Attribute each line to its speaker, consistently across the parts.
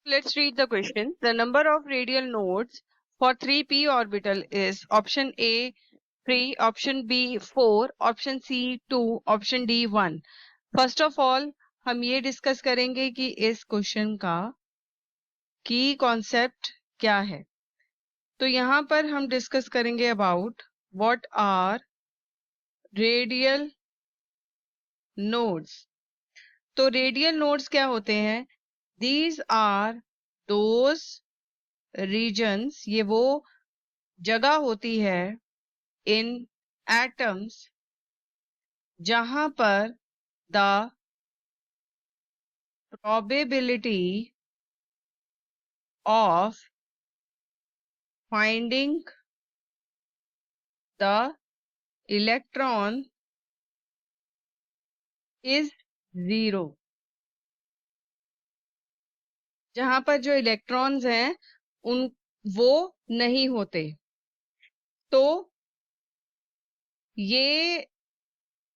Speaker 1: Let's read the question. The number of radial nodes for 3p orbital is option A 3, option B 4, option C 2, option D 1. First of all, हम ये discuss करेंगे कि इस question का की concept क्या है. तो यहाँ पर हम डिस्कस करेंगे about what are radial nodes. तो रेडियल नोड्स क्या होते हैं? दीज आर दोज रीजन्स, ये वो जगह होती है इन एटम्स जहां पर the probability of finding the electron is 0. जहां पर जो इलेक्ट्रॉन्स हैं उन वो नहीं होते. तो ये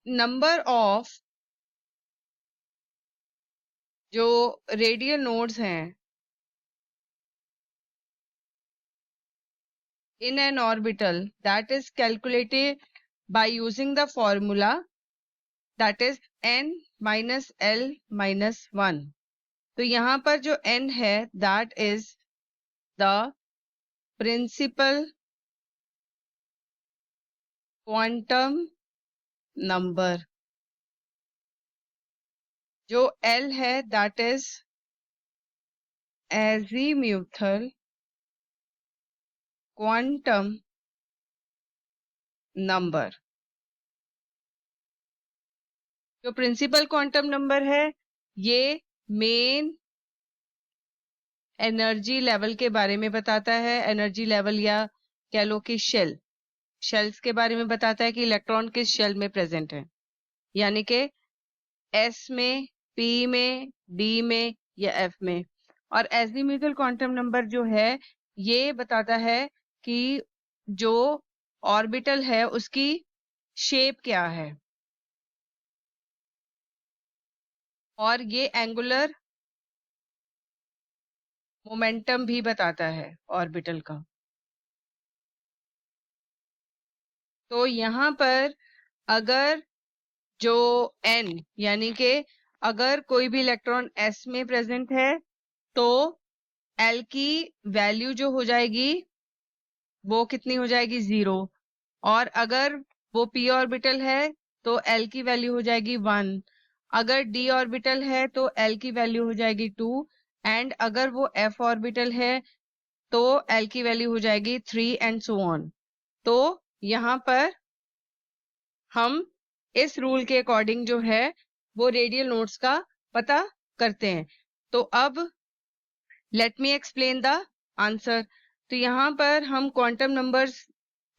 Speaker 1: नंबर ऑफ जो रेडियल नोड्स हैं in an orbital that is calculated by using the formula that is n minus l minus 1. तो यहाँ पर जो n है that is the principal quantum number. जो l है that is azimuthal quantum number. जो principal quantum number है ये मेन एनर्जी लेवल के बारे में बताता है. एनर्जी लेवल या कह लो कि शेल्स के बारे में बताता है कि इलेक्ट्रॉन किस शेल में प्रेजेंट है, यानी कि एस में, पी में, डी में या एफ में. और एजीम्यूथल क्वांटम नंबर जो है ये बताता है कि जो ऑर्बिटल है उसकी शेप क्या है, और ये एंगुलर मोमेंटम भी बताता है ऑर्बिटल का. तो यहाँ पर अगर जो n यानी कि अगर कोई भी इलेक्ट्रॉन s में प्रेजेंट है तो l की वैल्यू जो हो जाएगी वो कितनी हो जाएगी 0. और अगर वो p ऑर्बिटल है तो l की वैल्यू हो जाएगी 1. अगर d ऑर्बिटल है तो l की वैल्यू हो जाएगी 2. एंड अगर वो f ऑर्बिटल है तो l की वैल्यू हो जाएगी 3 एंड सो ऑन. तो यहाँ पर हम इस रूल के अकॉर्डिंग जो है वो रेडियल नोड्स का पता करते हैं. तो अब let me explain the answer. तो यहाँ पर हम क्वांटम नंबर्स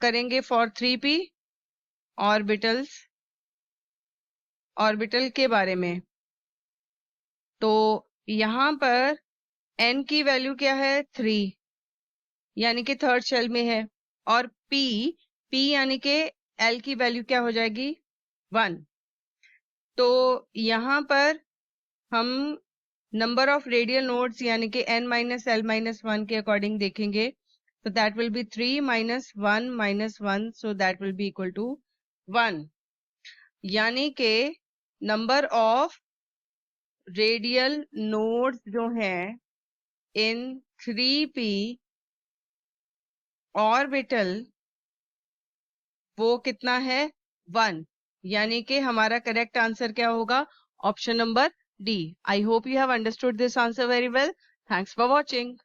Speaker 1: करेंगे फॉर 3p ऑर्बिटल के बारे में. तो यहाँ पर n की वैल्यू क्या है 3 यानी कि थर्ड शेल में है, और p यानी कि l की वैल्यू क्या हो जाएगी 1. तो यहाँ पर हम नंबर ऑफ रेडियल नोड्स यानी कि n माइनस l माइनस 1 के अकॉर्डिंग देखेंगे. तो that will be 3 minus 1 minus 1, so that will be equal to 1. यानी कि नंबर ऑफ रेडियल नोड्स जो हैं इन 3p ऑर्बिटल वो कितना है 1. यानी कि हमारा करेक्ट आंसर क्या होगा? Option number D. I hope you have understood this answer very well. Thanks for watching.